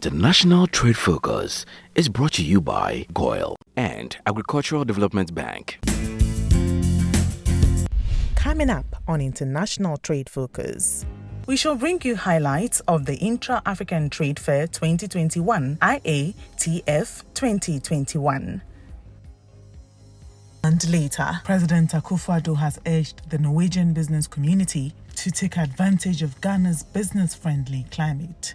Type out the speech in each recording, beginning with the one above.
International Trade Focus is brought to you by GOIL and Agricultural Development Bank. Coming up on International Trade Focus, we shall bring you highlights of the Intra-African Trade Fair 2021, Iatf 2021. And later, President Akufo-Addo has urged the Norwegian business community to take advantage of Ghana's business-friendly climate.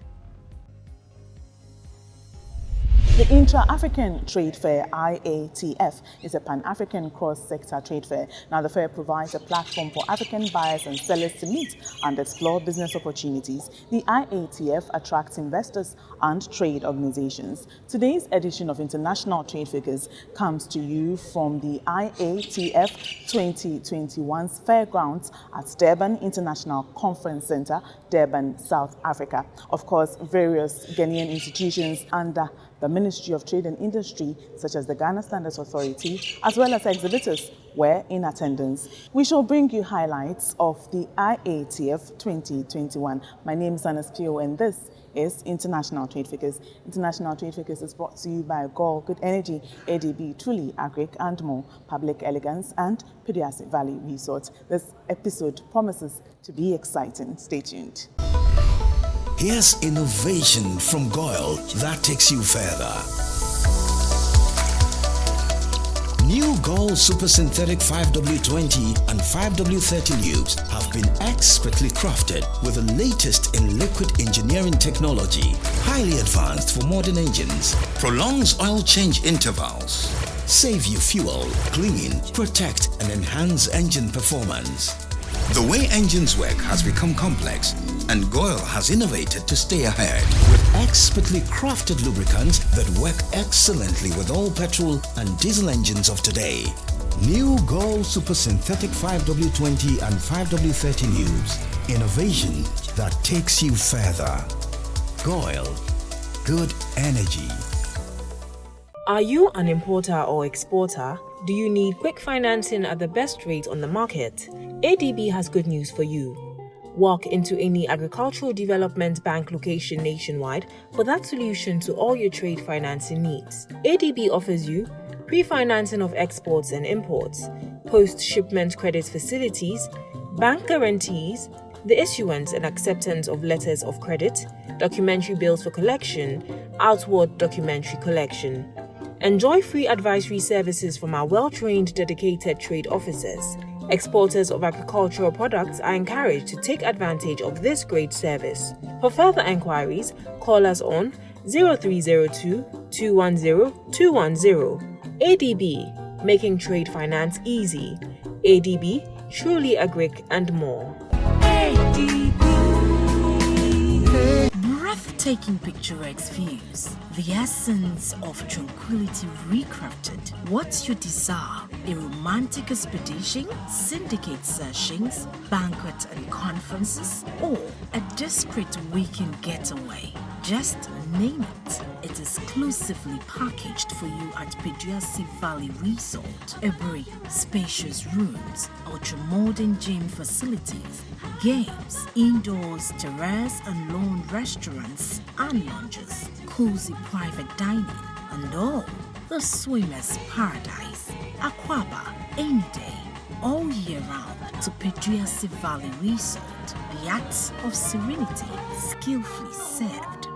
The Intra-African Trade Fair, Iatf, is a Pan-African cross-sector trade fair. Now, the fair provides a platform for African buyers and sellers to meet and explore business opportunities. The Iatf attracts investors and trade organizations. Today's edition of International Trade Focus comes to you from the Iatf 2021's fairgrounds at Durban International Conference Center, Durban, South Africa. Of course, various Ghanaian institutions under the Ministry of Trade and Industry, such as the Ghana Standards Authority, as well as exhibitors, were in attendance. We shall bring you highlights of the Iatf 2021. My name is Anas Pio, and this is International Trade Focus. International Trade Focus is brought to you by GOIL, Good Energy, ADB, Truly, Agric, and more, Public Elegance, and Pediatric Valley Resort. This episode promises to be exciting. Stay tuned. Here's innovation from GOIL that takes you further. New GOIL Super Synthetic 5W20 and 5W30 lubes have been expertly crafted with the latest in liquid engineering technology, highly advanced for modern engines, prolongs oil change intervals, save you fuel, clean, protect, and enhance engine performance. The way engines work has become complex, and GOIL has innovated to stay ahead with expertly crafted lubricants that work excellently with all petrol and diesel engines of today. New GOIL Super Synthetic 5W20 and 5W30 lubes. Innovation that takes you further. GOIL. Good energy. Are you an importer or exporter? Do you need quick financing at the best rate on the market? ADB has good news for you. Walk into any agricultural development bank location nationwide for that solution to all your trade financing needs. ADB offers you pre-financing of exports and imports, post-shipment credit facilities, bank guarantees, the issuance and acceptance of letters of credit, documentary bills for collection, outward documentary collection. Enjoy free advisory services from our well-trained, dedicated trade officers. Exporters of agricultural products are encouraged to take advantage of this great service. For further enquiries, call us on 0302 210 210. ADB, making trade finance easy. ADB, Truly Agric, and more. Breathtaking picturesque views, the essence of tranquility recrafted. What's your desire? A romantic expedition, syndicate sessions, banquet and conferences, or a discreet weekend getaway? Just name it. It's exclusively packaged for you at Pediatric Valley Resort. Every spacious rooms, ultra-modern gym facilities, games, indoors, terrace and lawn restaurants and lounges, cozy private dining, and all the swimmer's paradise. Aquaba, any day, all year round to Pediatric Valley Resort. The acts of serenity, skillfully served.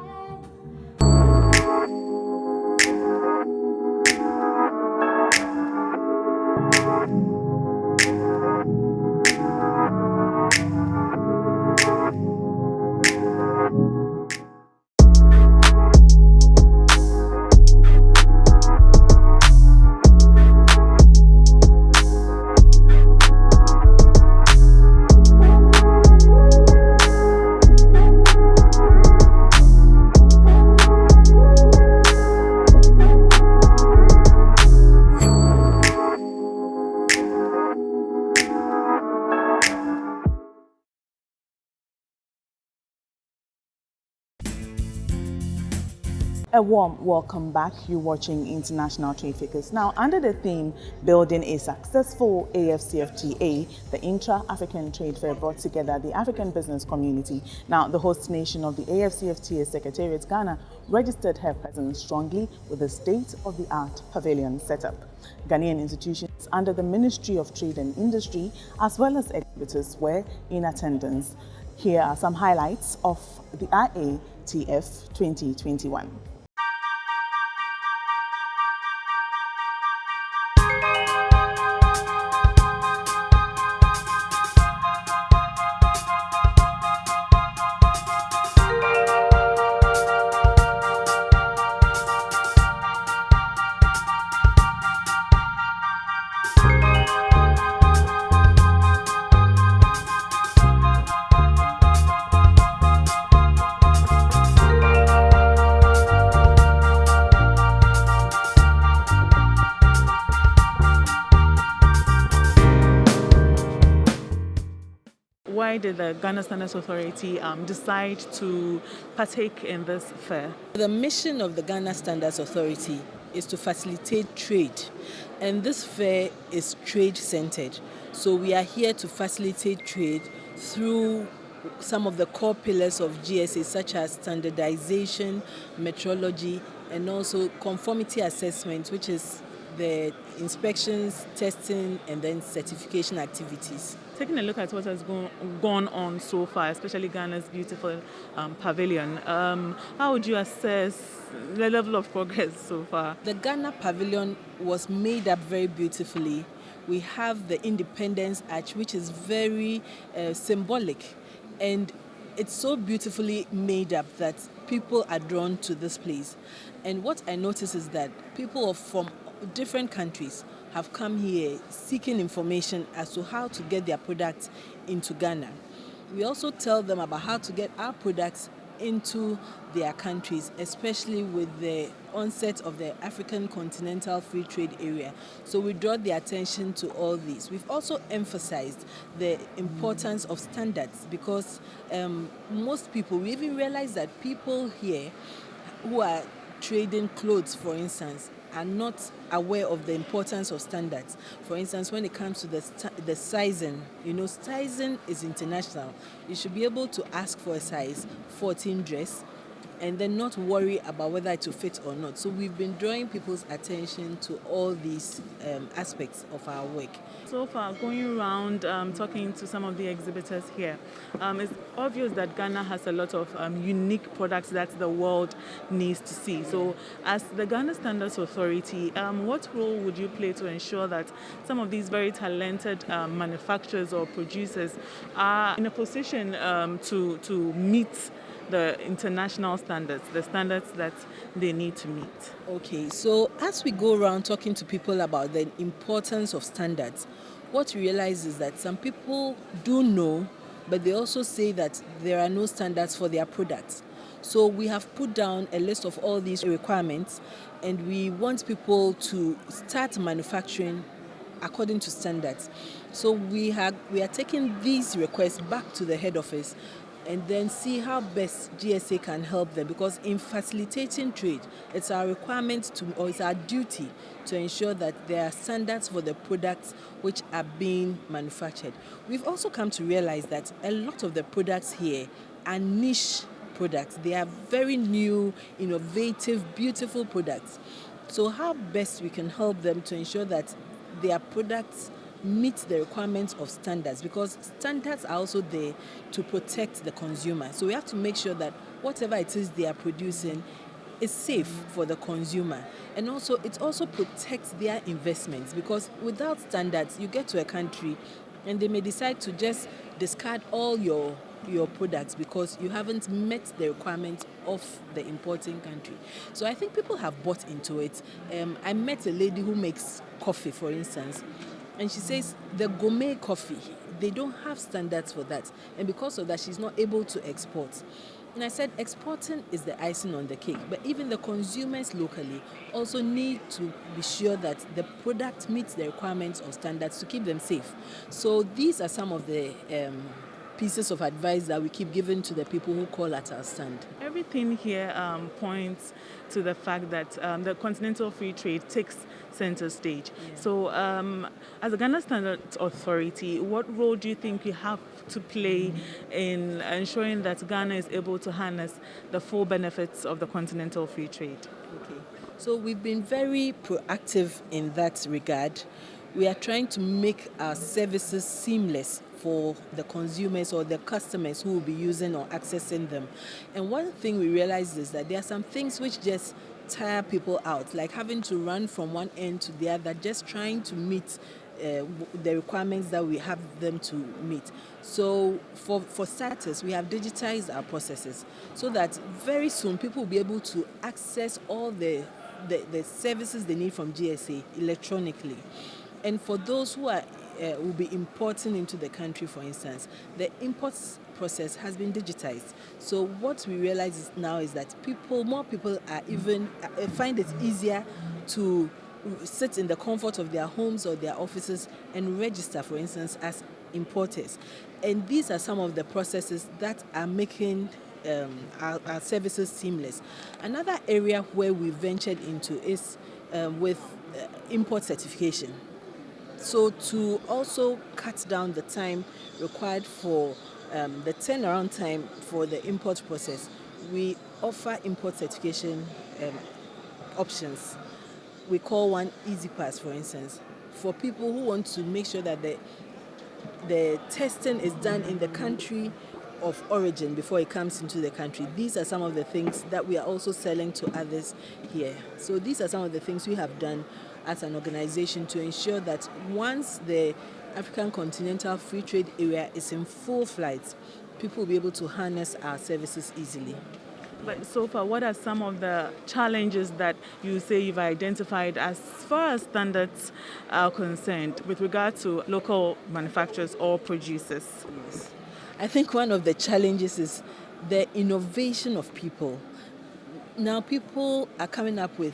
A warm welcome back. You're watching International Trade Figures. Now, under the theme Building a Successful AFCFTA, the Intra-African Trade Fair brought together the African business community. Now, the host nation of the AFCFTA Secretariat, Ghana, registered her presence strongly with a state-of-the-art pavilion setup. Ghanaian institutions under the Ministry of Trade and Industry, as well as exhibitors, were in attendance. Here are some highlights of the IATF 2021. Why did the Ghana Standards Authority decide to partake in this fair? The mission of the Ghana Standards Authority is to facilitate trade, and this fair is trade-centered. So we are here to facilitate trade through some of the core pillars of GSA, such as standardization, metrology, and also conformity assessment, which is the inspections, testing, and then certification activities. Taking a look at what has gone on so far, especially Ghana's beautiful pavilion, how would you assess the level of progress so far? The Ghana pavilion was made up very beautifully. We have the Independence Arch, which is very symbolic, and it's so beautifully made up that people are drawn to this place. And what I notice is that people from different countries have come here seeking information as to how to get their products into Ghana. We also tell them about how to get our products into their countries, especially with the onset of the African Continental Free Trade Area. So we draw their attention to all these. We've also emphasized the importance of standards because most people, we even realize that people here who are trading clothes, for instance, are not aware of the importance of standards. For instance, when it comes to the sizing, sizing is international. You should be able to ask for a size 14 dress and then not worry about whether it will fit or not. So we've been drawing people's attention to all these aspects of our work. So far, going around talking to some of the exhibitors here, it's obvious that Ghana has a lot of unique products that the world needs to see. So as the Ghana Standards Authority, what role would you play to ensure that some of these very talented manufacturers or producers are in a position to meet the international standards, the standards that they need to meet? Okay, so as we go around talking to people about the importance of standards, what we realize is that some people do know, but they also say that there are no standards for their products. So we have put down a list of all these requirements, and we want people to start manufacturing according to standards. So we are taking these requests back to the head office and then see how best GSA can help them, because in facilitating trade, it's our requirement or it's our duty to ensure that there are standards for the products which are being manufactured. We've also come to realize that a lot of the products here are niche products. They are very new, innovative, beautiful products. So how best we can help them to ensure that their products meet the requirements of standards, because standards are also there to protect the consumer. So we have to make sure that whatever it is they are producing is safe for the consumer, and also it also protects their investments, because without standards you get to a country and they may decide to just discard all your products because you haven't met the requirements of the importing country. So I think people have bought into it. I met a lady who makes coffee, for instance, and she says the gourmet coffee, they don't have standards for that. And because of that, she's not able to export. And I said exporting is the icing on the cake. But even the consumers locally also need to be sure that the product meets the requirements of standards to keep them safe. So these are some of the pieces of advice that we keep giving to the people who call at our stand? Everything here points to the fact that the Continental Free Trade takes center stage. Yeah. So as a Ghana Standards Authority, what role do you think you have to play in ensuring that Ghana is able to harness the full benefits of the Continental Free Trade? Okay. So we've been very proactive in that regard. We are trying to make our services seamless for the consumers or the customers who will be using or accessing them. And one thing we realized is that there are some things which just tire people out, like having to run from one end to the other, just trying to meet the requirements that we have them to meet. So for starters, we have digitized our processes so that very soon people will be able to access all the services they need from GSA electronically. And for those who are will be importing into the country, for instance, the imports process has been digitized. So what we realize now is that more people are even find it easier to sit in the comfort of their homes or their offices and register, for instance, as importers. And these are some of the processes that are making our services seamless. Another area where we ventured into is with import certification. So to also cut down the time required for the turnaround time for the import process, we offer import certification options. We call one Easy Pass, for instance, for people who want to make sure that the testing is done in the country of origin before it comes into the country. These are some of the things that we are also selling to others here. So these are some of the things we have done as an organization to ensure that once the African Continental Free Trade Area is in full flight, people will be able to harness our services easily. But so far, what are some of the challenges that you say you've identified as far as standards are concerned with regard to local manufacturers or producers? Yes. I think one of the challenges is the innovation of people. Now people are coming up with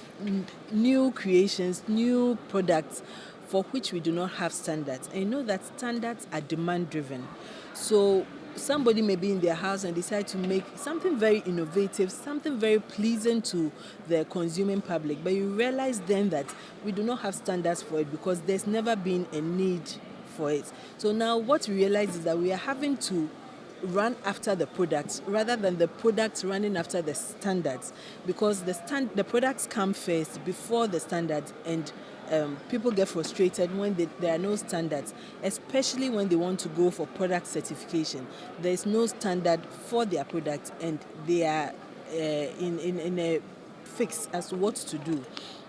new creations, new products for which we do not have standards. And you know that standards are demand driven. So somebody may be in their house and decide to make something very innovative, something very pleasant to the consuming public. But you realize then that we do not have standards for it because there's never been a need for it. So now what we realize is that we are having to run after the products rather than the products running after the standards, because the products come first before the standards, and people get frustrated when there are no standards, especially when they want to go for product certification. There is no standard for their product and they are in a fix as to what to do.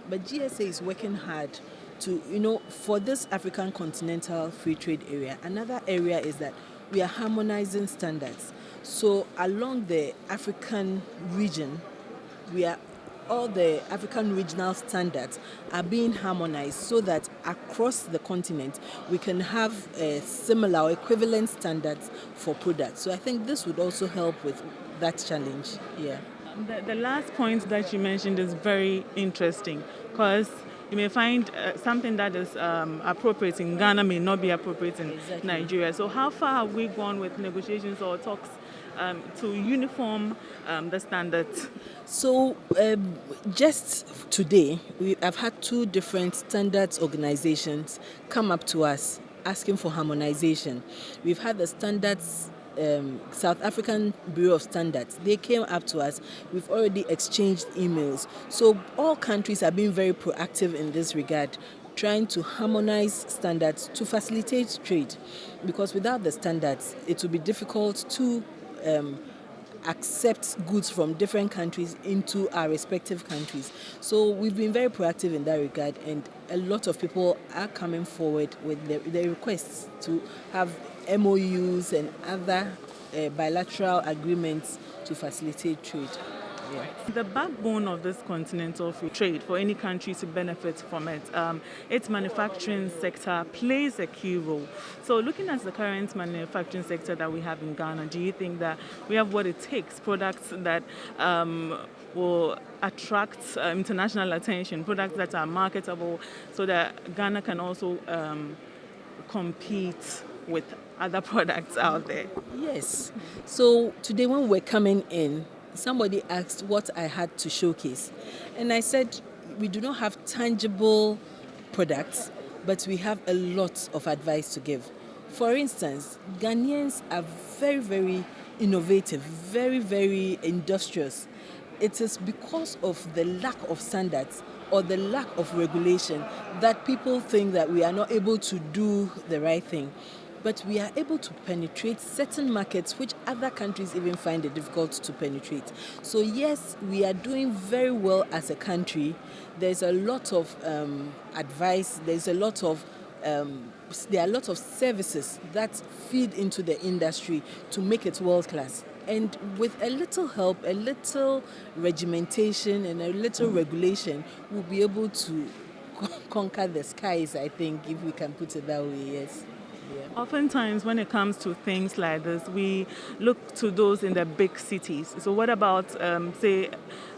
But GSA is working hard to, for this African Continental Free Trade Area. Another area is that we are harmonizing standards. So along the African region, all the African regional standards are being harmonized so that across the continent we can have similar or equivalent standards for products. So I think this would also help with that challenge. Yeah. The last point that you mentioned is very interesting, because you may find something that is appropriate in Ghana may not be appropriate in Nigeria. So how far have we gone with negotiations or talks to uniform the standards? So just today, I've had 2 different standards organizations come up to us asking for harmonization. We've had the standards South African Bureau of Standards. They came up to us. We've already exchanged emails. So all countries are being very proactive in this regard, trying to harmonize standards to facilitate trade, because without the standards, it will be difficult to accept goods from different countries into our respective countries. So we've been very proactive in that regard, and a lot of people are coming forward with the requests to have MOUs and other bilateral agreements to facilitate trade. Yeah. The backbone of this continental free trade, for any country to benefit from it, its manufacturing sector plays a key role. So looking at the current manufacturing sector that we have in Ghana, do you think that we have what it takes, products that will attract international attention, products that are marketable, so that Ghana can also compete with other products out there. Yes. So today when we're coming in, somebody asked what I had to showcase. And I said, we do not have tangible products, but we have a lot of advice to give. For instance, Ghanaians are very, very innovative, very, very industrious. It is because of the lack of standards or the lack of regulation that people think that we are not able to do the right thing. But we are able to penetrate certain markets which other countries even find it difficult to penetrate. So yes, we are doing very well as a country. There's a lot of advice. There are a lot of services that feed into the industry to make it world class. And with a little help, a little regimentation, and a little regulation, we'll be able to conquer the skies, I think, if we can put it that way, yes. Yeah. Oftentimes, when it comes to things like this, we look to those in the big cities. So what about, say,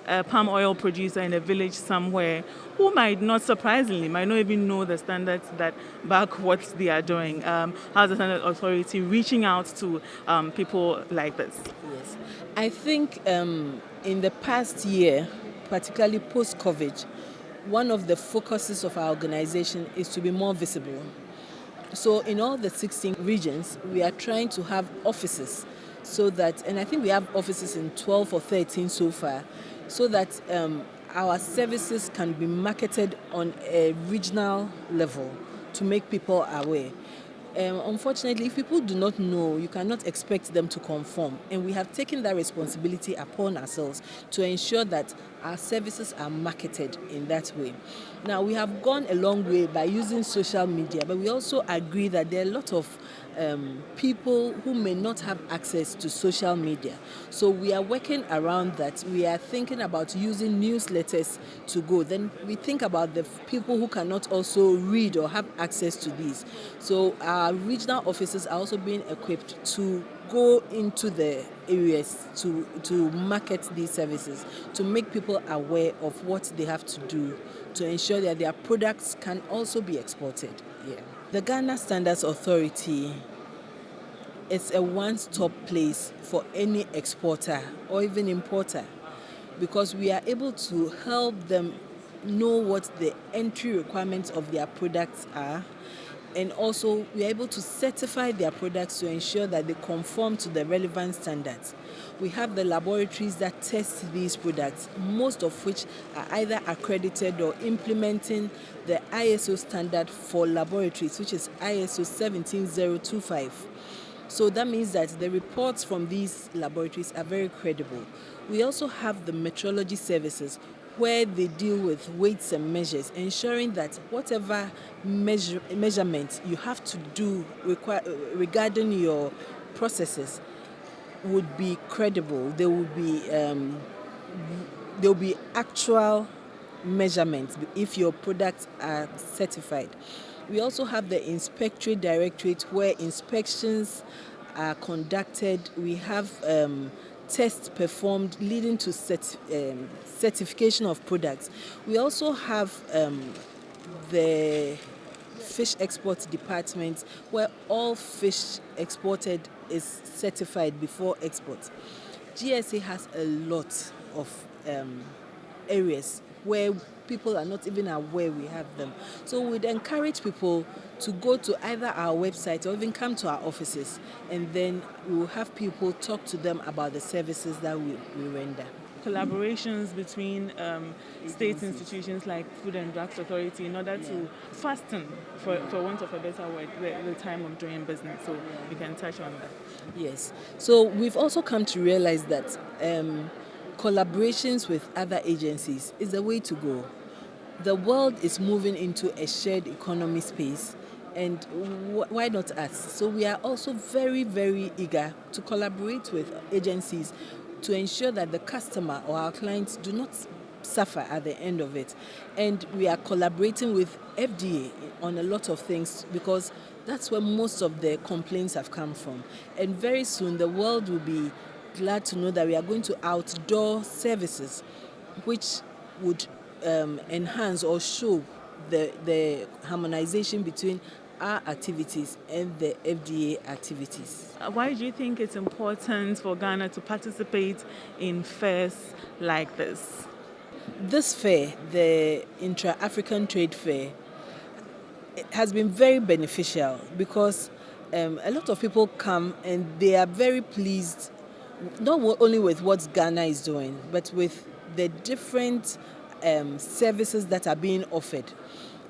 a palm oil producer in a village somewhere who might not, surprisingly, might not even know the standards that back what they are doing? How's the Standard Authority reaching out to people like this? Yes. I think in the past year, particularly post-COVID, one of the focuses of our organization is to be more visible. So in all the 16 regions, we are trying to have offices so that, and I think we have offices in 12 or 13 so far, so that our services can be marketed on a regional level to make people aware. Unfortunately, if people do not know, you cannot expect them to conform. And we have taken that responsibility upon ourselves to ensure that our services are marketed in that way. Now, we have gone a long way by using social media, but we also agree that there are a lot of people who may not have access to social media. So we are working around that. We are thinking about using newsletters to go. Then we think about the people who cannot also read or have access to these. So our regional offices are also being equipped to go into the areas to market these services, to make people aware of what they have to do to ensure that their products can also be exported. Yeah. The Ghana Standards Authority is a one-stop place for any exporter or even importer, because we are able to help them know what the entry requirements of their products are, and also we are able to certify their products to ensure that they conform to the relevant standards. We have the laboratories that test these products, most of which are either accredited or implementing the ISO standard for laboratories, which is ISO 17025. So that means that the reports from these laboratories are very credible. We also have the metrology services, where they deal with weights and measures, ensuring that whatever measurements you have to do regarding your processes would be credible. There will be actual measurements if your products are certified. We also have the Inspectorate Directorate, where inspections are conducted. We have tests performed leading to certification of products. We also have the Fish Export Department, where all fish exported is certified before export. GSA has a lot of areas where people are not even aware we have them. So we'd encourage people to go to either our website or even come to our offices, and then we will have people talk to them about the services that we render. Collaborations between state institutions like Food and Drugs Authority in order to fasten, for want of a better word, the time of doing business. So we can touch on that. Yes. So we've also come to realize that collaborations with other agencies is the way to go. The world is moving into a shared economy space, and why not us? So we are also very, very eager to collaborate with agencies to ensure that the customer or our clients do not suffer at the end of it. And we are collaborating with FDA on a lot of things, because that's where most of the complaints have come from. And very soon the world will be glad to know that we are going to outdoor services, which would enhance or show the harmonization between our activities and the FDA activities. Why do you think it's important for Ghana to participate in fairs like this? This fair, the Intra-African Trade Fair, it has been very beneficial because a lot of people come and they are very pleased, not only with what Ghana is doing, but with the different services that are being offered.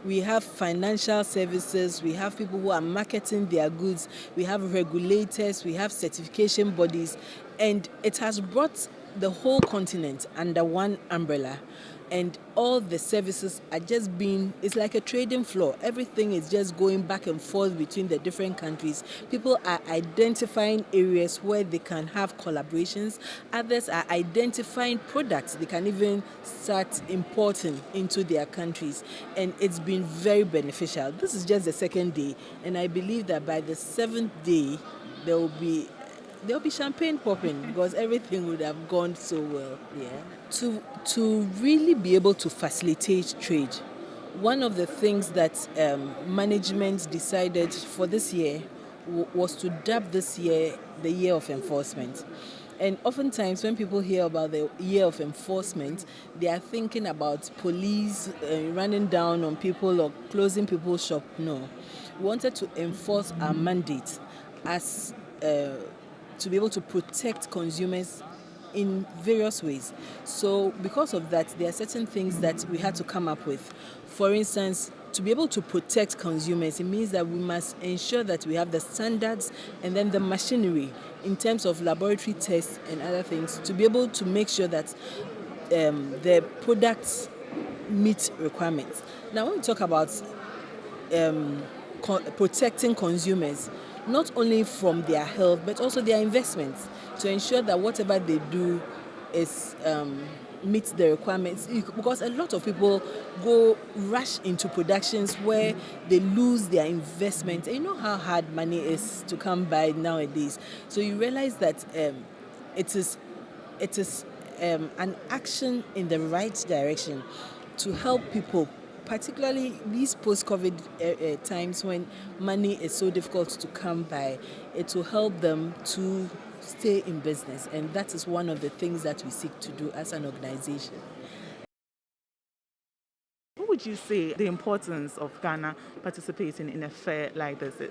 We have financial services, we have people who are marketing their goods, we have regulators, we have certification bodies, and it has brought the whole continent under one umbrella. And all the services are just being, it's like a trading floor. Everything is just going back and forth between the different countries. People are identifying areas where they can have collaborations. Others are identifying products they can even start importing into their countries. And it's been very beneficial. This is just the second day. And I believe that by the seventh day, there'll be champagne popping because everything would have gone so well. Yeah. To really be able to facilitate trade, one of the things that management decided for this year was to dub this year the Year of Enforcement. And oftentimes when people hear about the Year of Enforcement, they are thinking about police running down on people or closing people's shop. No. We wanted to enforce our mandate as to be able to protect consumers in various ways. So because of that, there are certain things that we had to come up with. For instance, to be able to protect consumers, it means that we must ensure that we have the standards and then the machinery in terms of laboratory tests and other things to be able to make sure that the products meet requirements. Now, when we talk about protecting consumers, not only from their health, but also their investments, to ensure that whatever they do is meets the requirements. Because a lot of people rush into productions where they lose their investment. And you know how hard money is to come by nowadays. So you realize that it is an action in the right direction to help people, particularly these post-COVID times when money is so difficult to come by. It will help them to stay in business, and that is one of the things that we seek to do as an organization. What would you say the importance of Ghana participating in a fair like this is?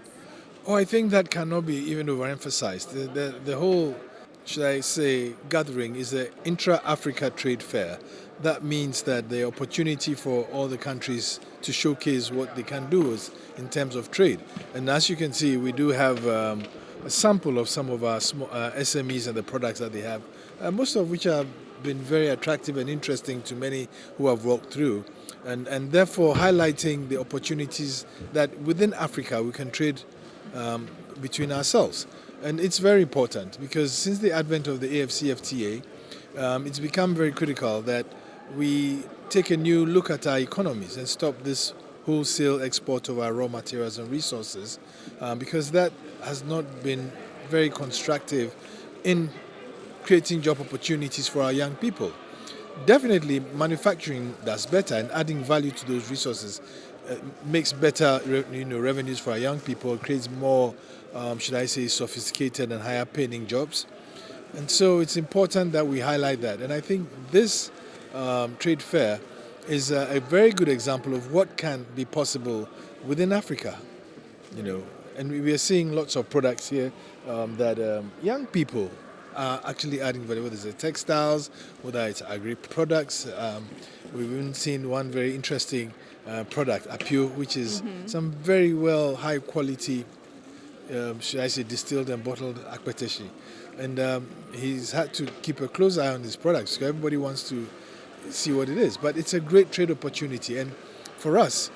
Oh, I think that cannot be even overemphasized. The whole, should I say, gathering is the Intra-Africa Trade Fair. That means that the opportunity for all the countries to showcase what they can do in terms of trade. And as you can see, we do have a sample of some of our small, SMEs and the products that they have, most of which have been very attractive and interesting to many who have walked through. And therefore highlighting the opportunities that within Africa we can trade between ourselves. And it's very important because since the advent of the AFCFTA, it's become very critical that we take a new look at our economies and stop this wholesale export of our raw materials and resources, because that has not been very constructive in creating job opportunities for our young people. Definitely manufacturing does better, and adding value to those resources makes better revenues for our young people, creates more, should I say, sophisticated and higher paying jobs. And so it's important that we highlight that. And I think this trade fair is a very good example of what can be possible within Africa. And we are seeing lots of products here that young people are actually adding value, whether it's textiles, whether it's agri-products. We've even seen one very interesting product, Apio, which is some very well, high quality, should I say, distilled and bottled akpeteshi. And he's had to keep a close eye on his products because everybody wants to see what it is. But it's a great trade opportunity. And for us,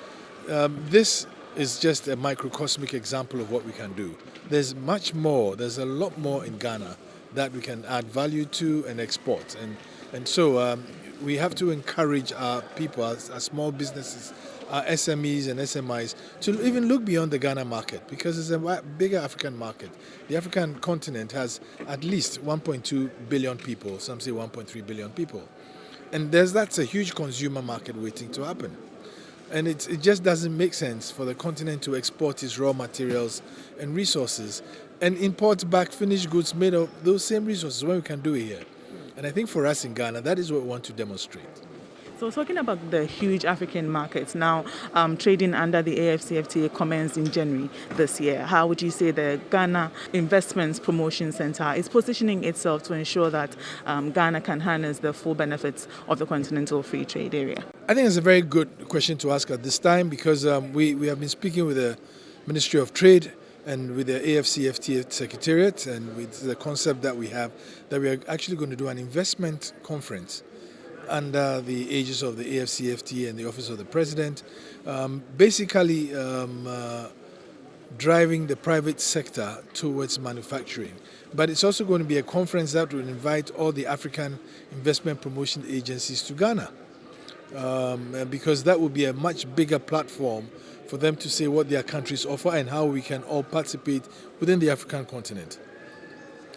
this is just a microcosmic example of what we can do. There's much more, there's a lot more in Ghana that we can add value to and export. And so we have to encourage our people, our small businesses, our SMEs and SMIs, to even look beyond the Ghana market, because it's a bigger African market. The African continent has at least 1.2 billion people, some say 1.3 billion people. And that's a huge consumer market waiting to happen. And it just doesn't make sense for the continent to export its raw materials and resources and import back finished goods made of those same resources when we can do it here. And I think for us in Ghana, that is what we want to demonstrate. So talking about the huge African markets, now trading under the AFCFTA commenced in January this year. How would you say the Ghana Investments Promotion Center is positioning itself to ensure that Ghana can harness the full benefits of the continental free trade area? I think it's a very good question to ask at this time because we have been speaking with the Ministry of Trade and with the AFCFTA Secretariat and with the concept that we have that we are actually going to do an investment conference under the aegis of the AFCFTA and the Office of the President, basically driving the private sector towards manufacturing. But it's also going to be a conference that will invite all the African investment promotion agencies to Ghana, because that will be a much bigger platform for them to say what their countries offer and how we can all participate within the African continent.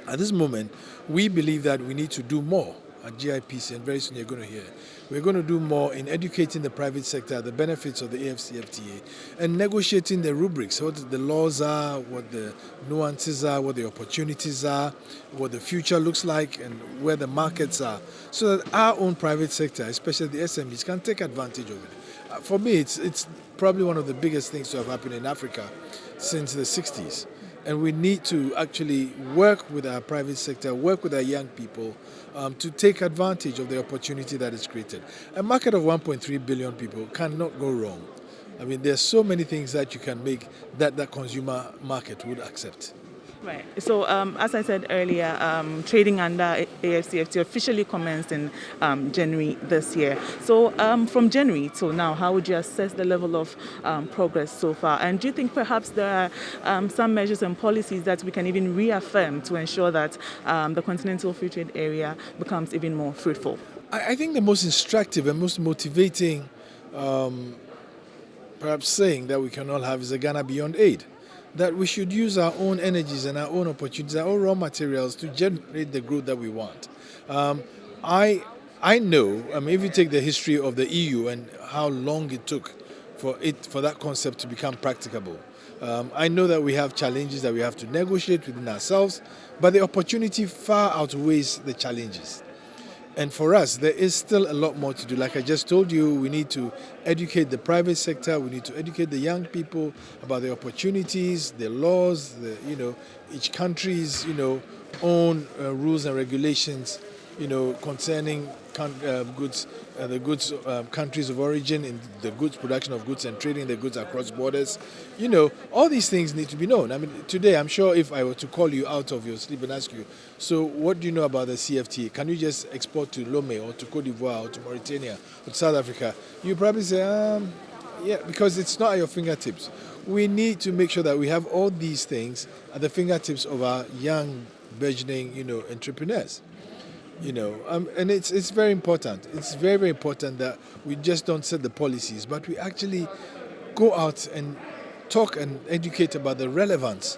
At this moment, we believe that we need to do more at GIPC, and very soon you're going to hear. We're going to do more in educating the private sector, the benefits of the AFCFTA, and negotiating the rubrics, what the laws are, what the nuances are, what the opportunities are, what the future looks like, and where the markets are, so that our own private sector, especially the SMEs, can take advantage of it. For me, it's probably one of the biggest things to have happened in Africa since the 60s. And we need to actually work with our private sector, work with our young people to take advantage of the opportunity that is created. A market of 1.3 billion people cannot go wrong. I mean, there's so many things that you can make that the consumer market would accept. Right. So, as I said earlier, trading under AFCFTA officially commenced in January this year. So, from January till now, how would you assess the level of progress so far? And do you think perhaps there are some measures and policies that we can even reaffirm to ensure that the continental free trade area becomes even more fruitful? I think the most instructive and most motivating, perhaps saying that we can all have is a Ghana Beyond Aid. That we should use our own energies and our own opportunities, our own raw materials to generate the growth that we want. I know, if you take the history of the EU and how long it took for that concept to become practicable, I know that we have challenges that we have to negotiate within ourselves, but the opportunity far outweighs the challenges. And for us, there is still a lot more to do. Like I just told you, we need to educate the private sector. We need to educate the young people about the opportunities, the laws, each country's, own rules and regulations, concerning goods, the goods countries of origin, and the goods production of goods and trading the goods across borders. All these things need to be known. I mean, today I'm sure if I were to call you out of your sleep and ask you, so what do you know about the CFTA? Can you just export to Lomé or to Cote d'Ivoire or to Mauritania or to South Africa? You probably say, yeah, because it's not at your fingertips. We need to make sure that we have all these things at the fingertips of our young, burgeoning, entrepreneurs. And it's very important. It's very, very important that we just don't set the policies, but we actually go out and talk and educate about the relevance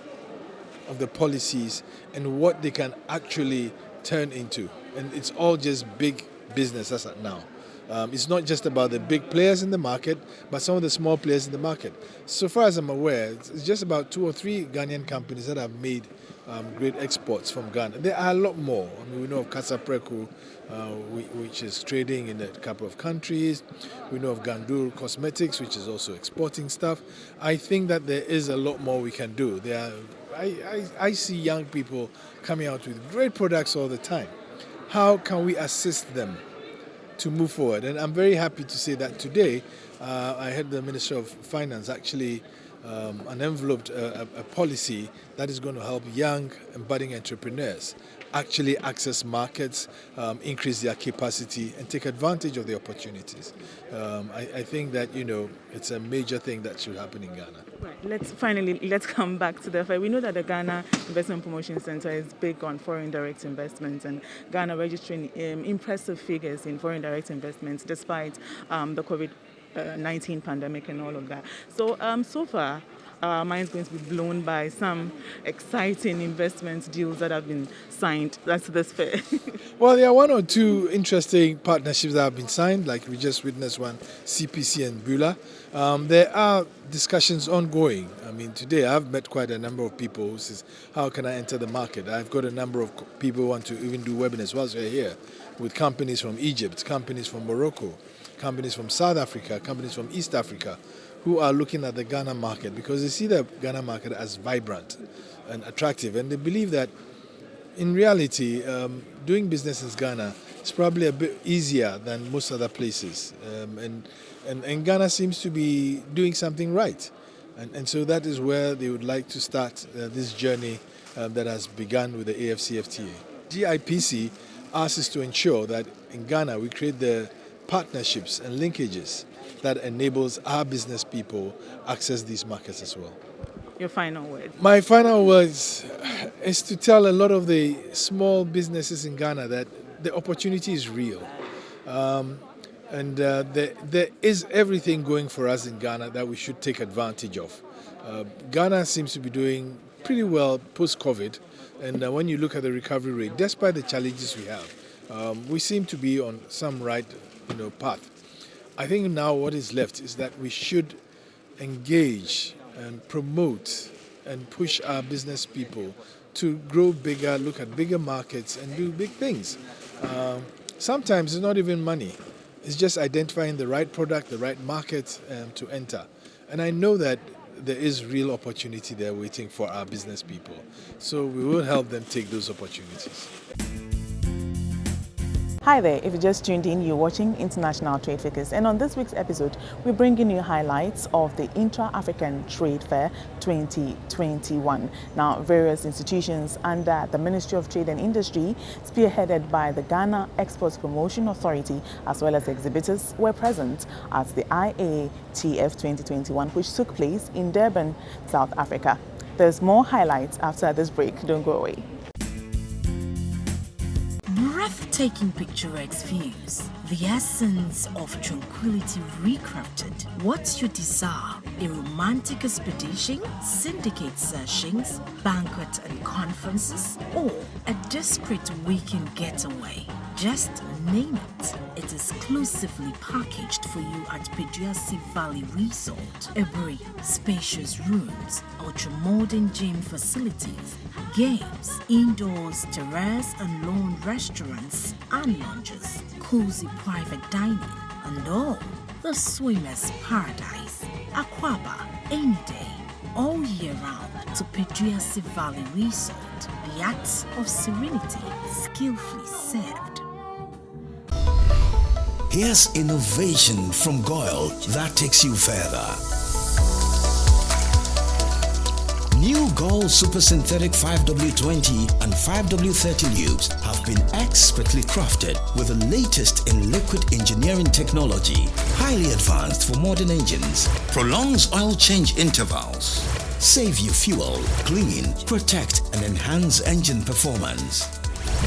of the policies and what they can actually turn into. And it's all just big business as at now. It's not just about the big players in the market, but some of the small players in the market. So far as I'm aware, it's just about 2 or 3 Ghanaian companies that have made great exports from Ghana. There are a lot more. We know of Casa Preco, which is trading in a couple of countries. We know of Gandour Cosmetics, which is also exporting stuff. I think that there is a lot more we can do. I see young people coming out with great products all the time. How can we assist them to move forward? And I'm very happy to say that today I heard the Minister of Finance actually enveloped a policy that is going to help young and budding entrepreneurs actually access markets, increase their capacity, and take advantage of the opportunities. I think that, it's a major thing that should happen in Ghana. Right. Let's come back to the fact. We know that the Ghana Investment Promotion Center is big on foreign direct investments, and Ghana registering impressive figures in foreign direct investments despite the COVID-19 pandemic and all of that. So, so far, our minds going to be blown by some exciting investment deals that have been signed. That's this fair. Well, there are one or two interesting partnerships that have been signed, like we just witnessed one, CPC and Bula. There are discussions ongoing. I mean, today I've met quite a number of people who says, how can I enter the market? I've got a number of people who want to even do webinars whilst we're here, with companies from Egypt, companies from Morocco, companies from South Africa, companies from East Africa, who are looking at the Ghana market because they see the Ghana market as vibrant and attractive, and they believe that in reality, doing business in Ghana is probably a bit easier than most other places, and Ghana seems to be doing something right, and so that is where they would like to start this journey that has begun with the AFCFTA. GIPC asks us to ensure that in Ghana we create the partnerships and linkages that enables our business people access these markets as well. Your final word. My final words is to tell a lot of the small businesses in Ghana that the opportunity is real. There is everything going for us in Ghana that we should take advantage of. Ghana seems to be doing pretty well post-COVID, and when you look at the recovery rate, despite the challenges we have, we seem to be on some right path. I think now what is left is that we should engage and promote and push our business people to grow bigger, look at bigger markets and do big things. Sometimes it's not even money. It's just identifying the right product, the right market to enter. And I know that there is real opportunity there waiting for our business people. So we will help them take those opportunities. Hi there, if you just tuned in, you're watching International Trade Figures, and on this week's episode, we're bringing you highlights of the Intra-African Trade Fair 2021. Now, various institutions under the Ministry of Trade and Industry, spearheaded by the Ghana Exports Promotion Authority, as well as exhibitors, were present at the Iatf 2021, which took place in Durban, South Africa. There's more highlights after this break. Don't go away. Breathtaking picturesque views, the essence of tranquility recrafted. What's your desire? A romantic expedition, syndicate sessions, banquet and conferences, or a discreet weekend getaway? Just name it. It's exclusively packaged for you at Peduasi Valley Resort. Every spacious rooms, ultra-modern gym facilities, games, indoors, terrace and lawn restaurants and lounges, cozy private dining, and all the swimmer's paradise. Aquaba, any day, all year round to Peduasi Valley Resort. The acts of serenity, skillfully served. Here's innovation from Goyle that takes you further. New Goyle Super Synthetic 5W20 and 5W30 lubes have been expertly crafted with the latest in liquid engineering technology, highly advanced for modern engines, prolongs oil change intervals, save you fuel, clean, protect and enhance engine performance.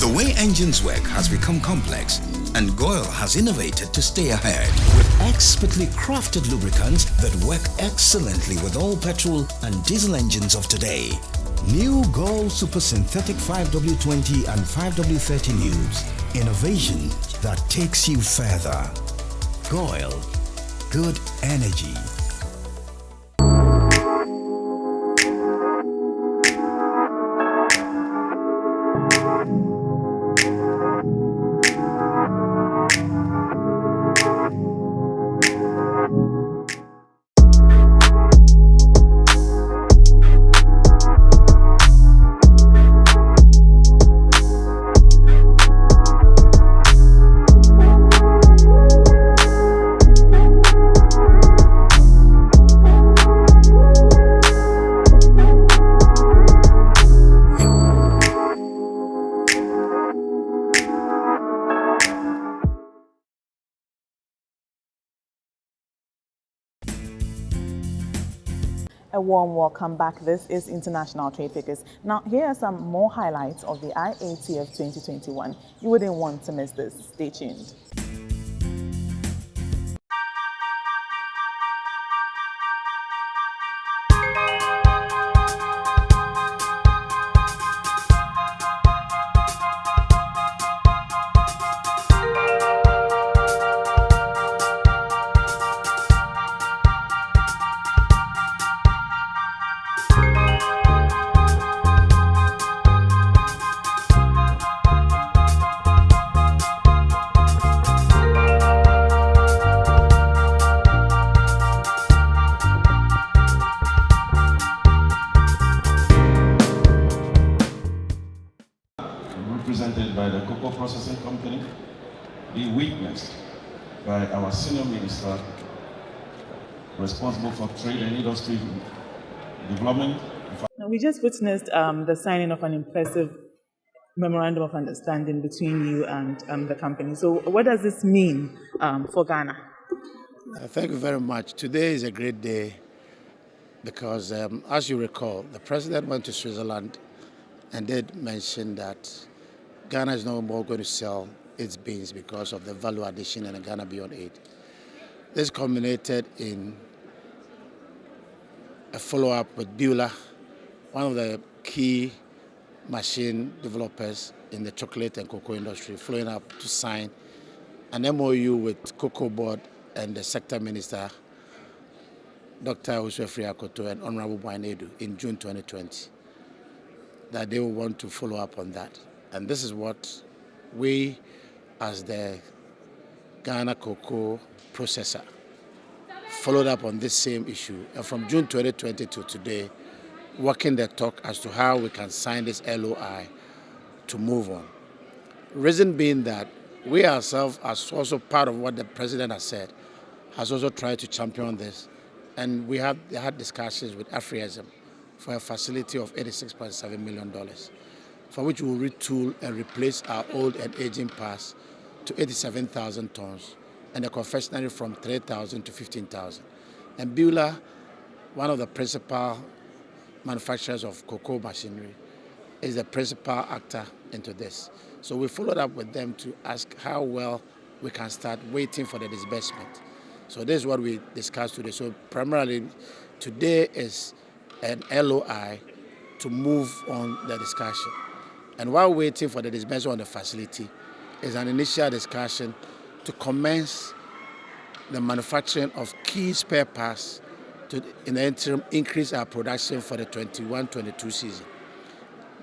The way engines work has become complex, and Goyle has innovated to stay ahead with expertly crafted lubricants that work excellently with all petrol and diesel engines of today. New Goyle Super Synthetic 5W20 and 5W30 lubes. Innovation that takes you further. Goyle. Good energy. A warm welcome back. This is International Trade Figures. Now, here are some more highlights of the IATF 2021. You wouldn't want to miss this. Stay tuned. witnessed by our senior minister responsible for trade and industry development. Now, we just witnessed the signing of an impressive memorandum of understanding between you and the company. So what does this mean for Ghana? Thank you very much. Today is a great day because, as you recall, the president went to Switzerland and did mention that Ghana is no more going to sell its beans because of the value addition in the Ghana Beyond Aid. This culminated in a follow-up with Beulah, one of the key machine developers in the chocolate and cocoa industry, following up to sign an MOU with Cocoa Board and the sector minister, Dr. Uswefri Akoto and Honorable Bwainedu in June 2020, that they will want to follow up on that. And this is what we, as the Ghana cocoa processor, followed up on this same issue. And from June 2020 to today, working the talk as to how we can sign this LOI to move on. Reason being that we ourselves, as also part of what the president has said, has also tried to champion this. And we have had discussions with AfriExim for a facility of $86.7 million, for which we will retool and replace our old and aging pass to 87,000 tons and a confectionery from 3,000 to 15,000. And Beulah, one of the principal manufacturers of cocoa machinery, is the principal actor into this. So we followed up with them to ask how well we can start waiting for the disbursement. So this is what we discussed today. So primarily today is an LOI to move on the discussion. And while waiting for the disbursement on the facility is an initial discussion to commence the manufacturing of key spare parts to, in the interim, increase our production for the 21-22 season.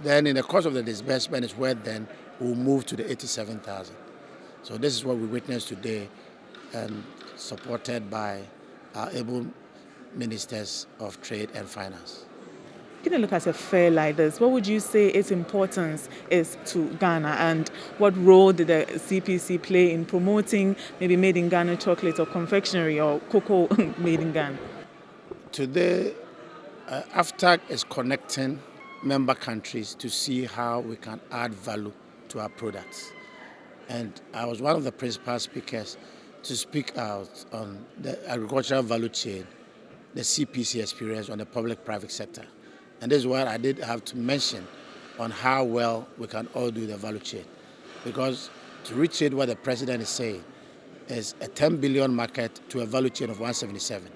Then in the course of the disbursement is where then we'll move to the 87,000. So this is what we witnessed today, supported by our able ministers of trade and finance. Taking a look at a fair like this, what would you say its importance is to Ghana, and what role did the CPC play in promoting maybe made in Ghana chocolate or confectionery or cocoa made in Ghana? Today, AFTAC is connecting member countries to see how we can add value to our products. And I was one of the principal speakers to speak out on the agricultural value chain, the CPC experience on the public-private sector. And this is what I did have to mention on how well we can all do the value chain. Because to reach it, what the president is saying is a 10 billion market to a value chain of 177.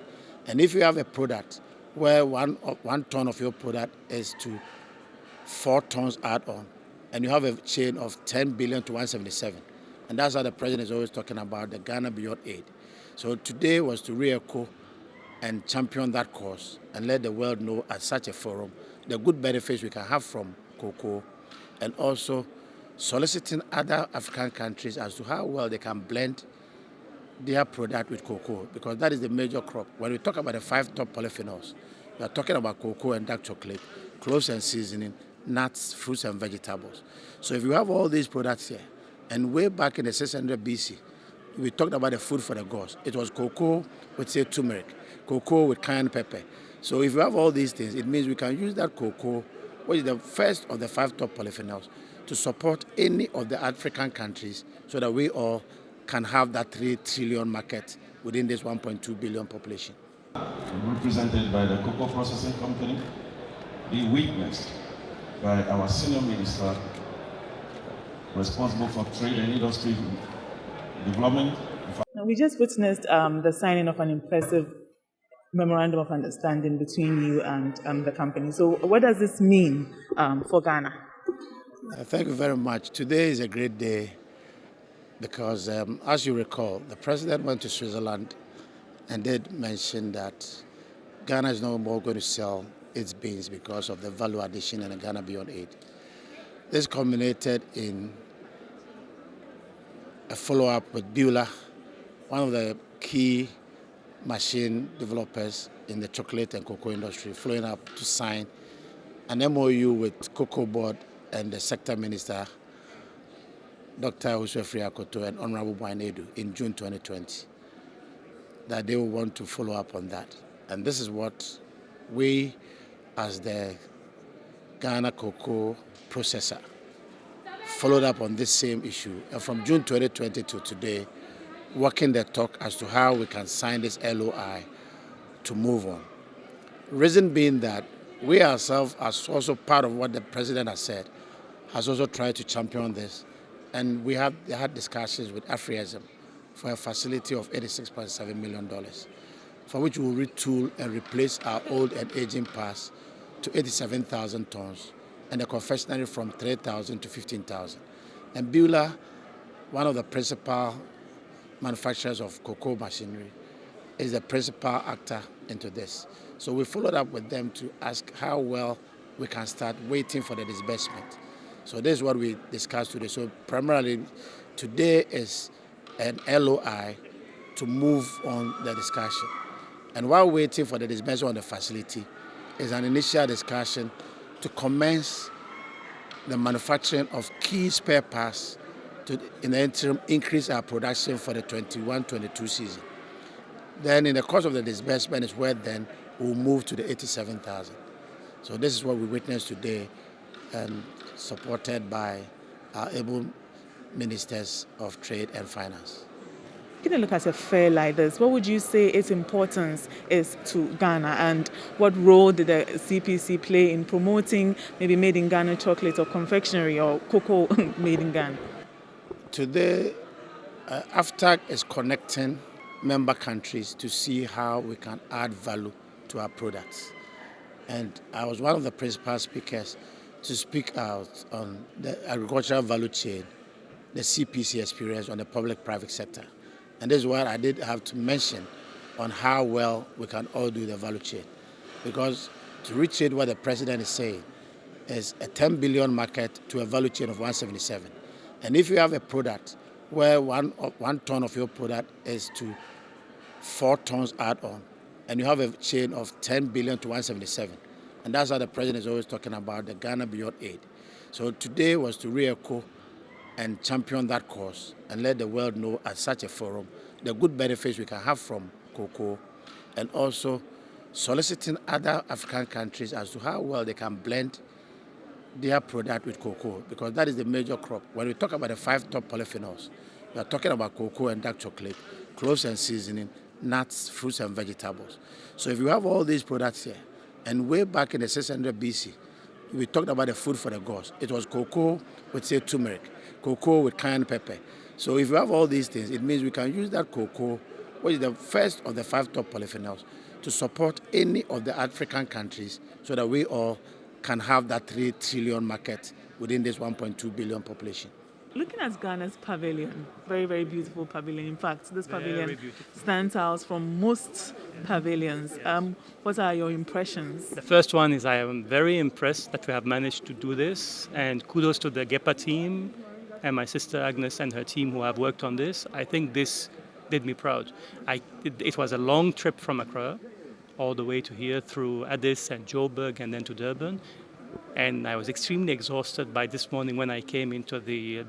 And if you have a product where one ton of your product is to 4 tons add-on, and you have a chain of 10 billion to 177, and that's how the president is always talking about the Ghana Beyond Aid. So today was to re-echo and champion that cause and let the world know at such a forum the good benefits we can have from cocoa, and also soliciting other African countries as to how well they can blend their product with cocoa, because that is the major crop. When we talk about the 5 top polyphenols, we are talking about cocoa and dark chocolate, cloves and seasoning, nuts, fruits and vegetables. So if you have all these products here, and way back in the 600 BC, we talked about the food for the gods. It was cocoa with, say, turmeric, cocoa with cayenne pepper. So if you have all these things, it means we can use that cocoa, which is the first of the 5 top polyphenols, to support any of the African countries so that we all can have that 3 trillion market within this 1.2 billion population. Represented by the cocoa processing company, being witnessed by our senior minister responsible for trade and industry development. Now, we just witnessed the signing of an impressive memorandum of understanding between you and the company. So what does this mean for Ghana? Thank you very much. Today is a great day because, as you recall, the president went to Switzerland and did mention that Ghana is no more going to sell its beans because of the value addition in the Ghana Beyond Aid. This culminated in a follow-up with Beulah, one of the key machine developers in the chocolate and cocoa industry, following up to sign an MOU with Cocoa Board and the sector minister, Dr. Uswefri Akoto and Honorable Bwanedu in June 2020, that they will want to follow up on that. And this is what we, as the Ghana cocoa processor, followed up on this same issue. And from June 2020 to today, working the talk as to how we can sign this LOI to move on. Reason being that we ourselves, as also part of what the president has said, has also tried to champion this. And we had discussions with Afriasm for a facility of $86.7 million, for which we will retool and replace our old and aging pass to 87,000 tons and the confectionery from 3,000 to 15,000. And Beulah, one of the principal manufacturers of cocoa machinery, is the principal actor into this. So we followed up with them to ask how well we can start waiting for the disbursement. So this is what we discussed today. So primarily today is an LOI to move on the discussion. And while waiting for the disbursement on the facility is an initial discussion to commence the manufacturing of key spare parts to, in the interim, increase our production for the 21-22 season. Then in the course of the disbursement is where then we'll move to the 87,000. So this is what we witnessed today, and supported by our able ministers of trade and finance. Taking a look at a fair like this, what would you say its importance is to Ghana, and what role did the CPC play in promoting maybe made in Ghana chocolate or confectionery or cocoa made in Ghana? Today, AFTAC is connecting member countries to see how we can add value to our products. And I was one of the principal speakers to speak out on the agricultural value chain, the CPC experience on the public-private sector. And this is what I did have to mention on how well we can all do the value chain. Because to reach it, what the president is saying is a 10 billion market to a value chain of 177. And if you have a product where one ton of your product is to 4 tons add-on, and you have a chain of 10 billion to 177, and that's how the president is always talking about the Ghana Beyond Aid. So today was to re-echo and champion that cause and let the world know at such a forum the good benefits we can have from cocoa, and also soliciting other African countries as to how well they can blend their product with cocoa, because that is the major crop. When we talk about the 5 top polyphenols, we are talking about cocoa and dark chocolate, cloves and seasoning, nuts, fruits and vegetables. So if you have all these products here, and way back in the 600 BC, we talked about the food for the gods. It was cocoa with, say, turmeric, cocoa with cayenne pepper. So if you have all these things, it means we can use that cocoa, which is the first of the 5 top polyphenols, to support any of the African countries so that we all can have that 3 trillion market within this 1.2 billion population. Looking at Ghana's pavilion, very, very beautiful pavilion. In fact, this pavilion stands out from most pavilions. What are your impressions? The first one is I am very impressed that we have managed to do this, and kudos to the GEPA team and my sister Agnes and her team who have worked on this. I think this did me proud. It was a long trip from Accra all the way to here through Addis and Joburg and then to Durban. And I was extremely exhausted by this morning when I came into the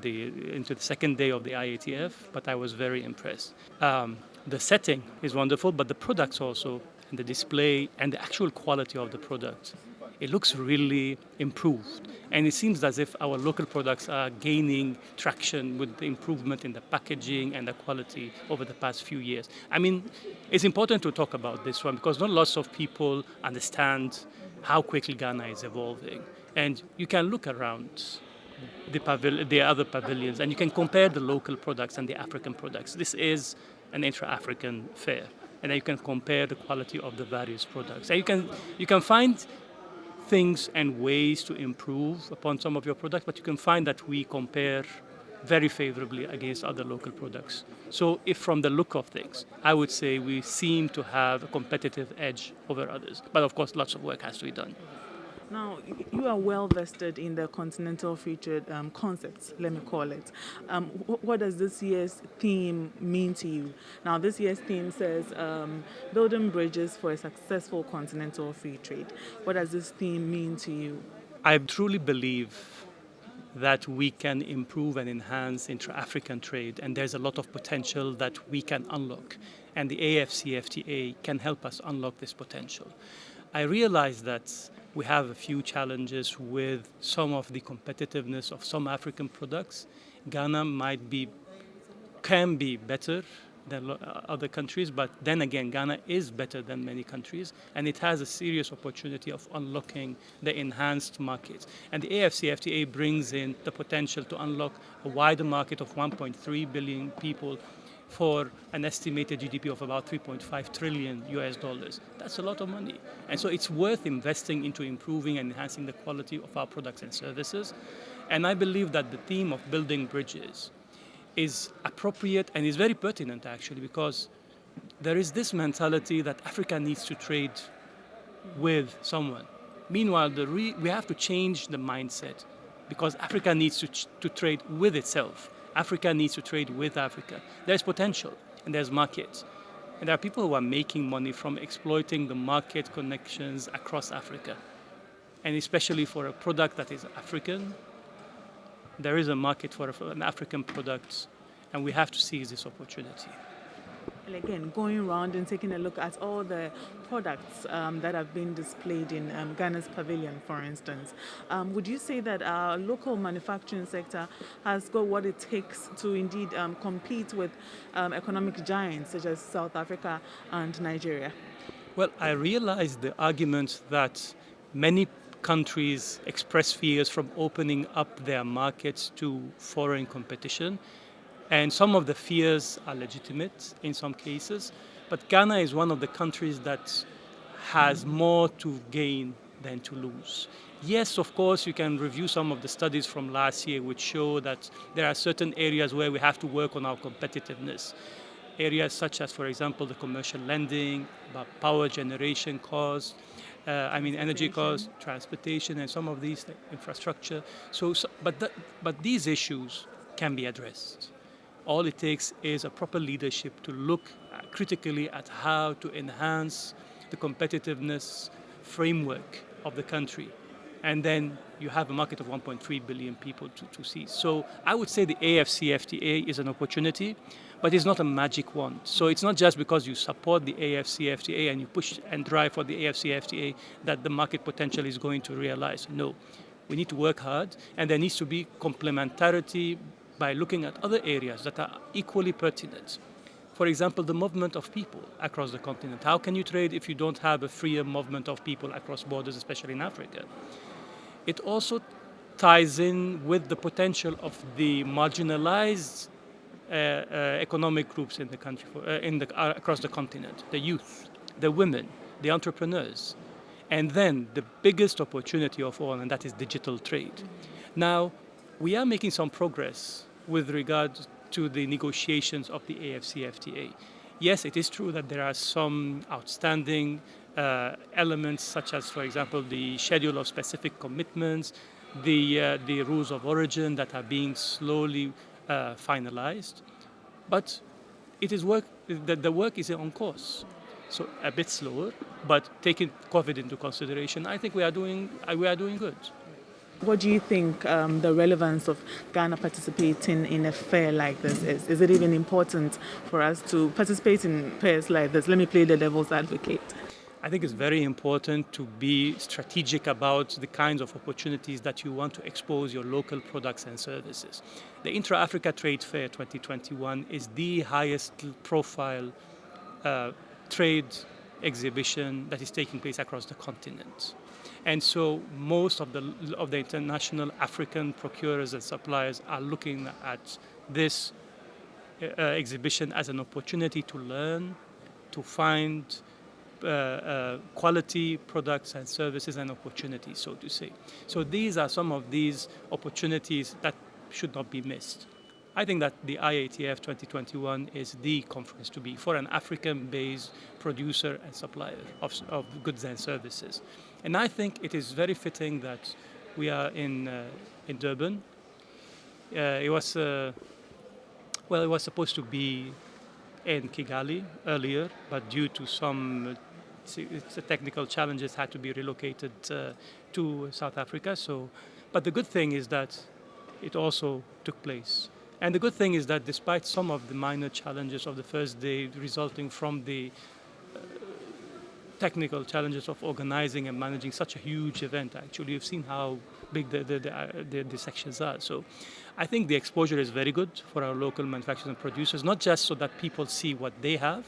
second day of the Iatf, but I was very impressed. The setting is wonderful, but the products also, and the display and the actual quality of the product, it looks really improved. And it seems as if our local products are gaining traction with the improvement in the packaging and the quality over the past few years. I mean, it's important to talk about this one because not lots of people understand how quickly Ghana is evolving. And you can look around the other pavilions and you can compare the local products and the African products. This is an intra-African fair, and you can compare the quality of the various products. And you can find things and ways to improve upon some of your products, but you can find that we compare very favorably against other local products. So if from the look of things, I would say we seem to have a competitive edge over others. But of course, lots of work has to be done. Now, you are well vested in the continental free trade concepts, let me call it. What does this year's theme mean to you? Now, this year's theme says building bridges for a successful continental free trade. What does this theme mean to you? I truly believe that we can improve and enhance intra-African trade, and there's a lot of potential that we can unlock, and the AFCFTA can help us unlock this potential. I realize that we have a few challenges with some of the competitiveness of some African products. Ghana can be better than other countries, but then again, Ghana is better than many countries, and it has a serious opportunity of unlocking the enhanced markets. And the AFCFTA brings in the potential to unlock a wider market of 1.3 billion people for an estimated GDP of about 3.5 trillion US dollars. That's a lot of money. And so it's worth investing into improving and enhancing the quality of our products and services. And I believe that the theme of building bridges is appropriate and is very pertinent, actually, because there is this mentality that Africa needs to trade with someone. Meanwhile, we have to change the mindset, because Africa needs to trade with itself. Africa needs to trade with Africa. There's potential and there's markets. And there are people who are making money from exploiting the market connections across Africa. And especially for a product that is African, there is a market for an African product, and we have to seize this opportunity. And again, going around and taking a look at all the products that have been displayed in Ghana's pavilion, for instance, would you say that our local manufacturing sector has got what it takes to indeed compete with economic giants such as South Africa and Nigeria? Well, I realize the argument that many countries express fears from opening up their markets to foreign competition. And some of the fears are legitimate in some cases, but Ghana is one of the countries that has more to gain than to lose. Yes, of course, you can review some of the studies from last year which show that there are certain areas where we have to work on our competitiveness. Areas such as, for example, the commercial lending, power generation costs, energy costs, transportation, and some of these infrastructure. But these issues can be addressed. All it takes is a proper leadership to look critically at how to enhance the competitiveness framework of the country. And then you have a market of 1.3 billion people to seize. So I would say the AFCFTA is an opportunity, but it's not a magic wand. So it's not just because you support the AFCFTA and you push and drive for the AFCFTA that the market potential is going to realize. No, we need to work hard, and there needs to be complementarity by looking at other areas that are equally pertinent. For example, the movement of people across the continent. How can you trade if you don't have a freer movement of people across borders, especially in Africa? It also ties in with the potential of the marginalized economic groups in the country, across the continent, the youth, the women, the entrepreneurs, and then the biggest opportunity of all, and that is digital trade. Now, we are making some progress with regard to the negotiations of the AFCFTA. Yes, it is true that there are some outstanding elements, such as, for example, the schedule of specific commitments, the rules of origin that are being slowly finalized. But it is the work is on course. So a bit slower, but taking COVID into consideration, I think we are doing good. What do you think the relevance of Ghana participating in a fair like this is? Is it even important for us to participate in fairs like this? Let me play the devil's advocate. I think it's very important to be strategic about the kinds of opportunities that you want to expose your local products and services. The Intra-Africa Trade Fair 2021 is the highest profile trade exhibition that is taking place across the continent. And so most of the international African procurers and suppliers are looking at this exhibition as an opportunity to learn, to find quality products and services and opportunities, so to say. So these are some of these opportunities that should not be missed. I think that the Iatf 2021 is the conference to be for an African-based producer and supplier of goods and services. And I think it is very fitting that we are in Durban. It was supposed to be in Kigali earlier, but due to some technical challenges, had to be relocated to South Africa. But the good thing is that it also took place. And the good thing is that despite some of the minor challenges of the first day resulting from the technical challenges of organizing and managing such a huge event, actually, you've seen how big the sections are. So I think the exposure is very good for our local manufacturers and producers, not just so that people see what they have,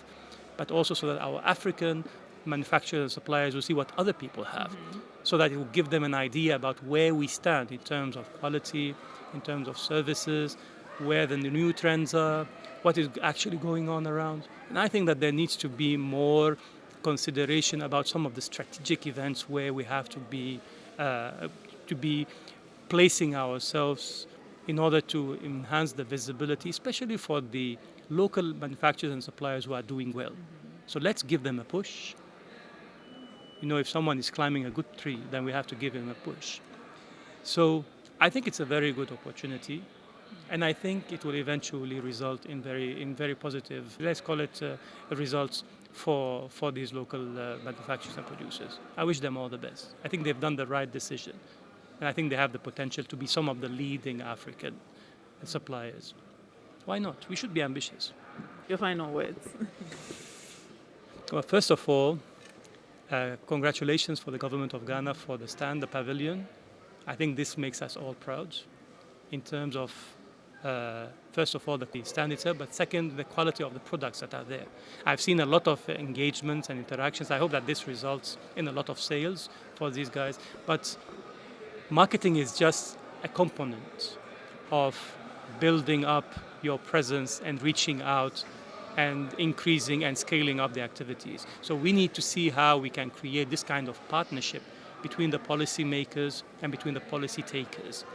but also so that our African manufacturers and suppliers will see what other people have, so that it will give them an idea about where we stand in terms of quality, in terms of services, where the new trends are, what is actually going on around. And I think that there needs to be more consideration about some of the strategic events where we have to be placing ourselves in order to enhance the visibility, especially for the local manufacturers and suppliers who are doing well. So let's give them a push. You know, if someone is climbing a good tree, then we have to give him a push. So I think it's a very good opportunity, and I think it will eventually result in very positive, let's call it results for these local manufacturers and producers. I wish them all the best. I think they've done the right decision, and I think they have the potential to be some of the leading African suppliers. Why not? We should be ambitious. Your final words. Well, first of all, congratulations for the government of Ghana for the stand, the pavilion. I think this makes us all proud in terms of, first of all, the stand itself, but second, the quality of the products that are there. I've seen a lot of engagements and interactions. I hope that this results in a lot of sales for these guys. But marketing is just a component of building up your presence and reaching out and increasing and scaling up the activities. So we need to see how we can create this kind of partnership between the policy makers and between the policy takers.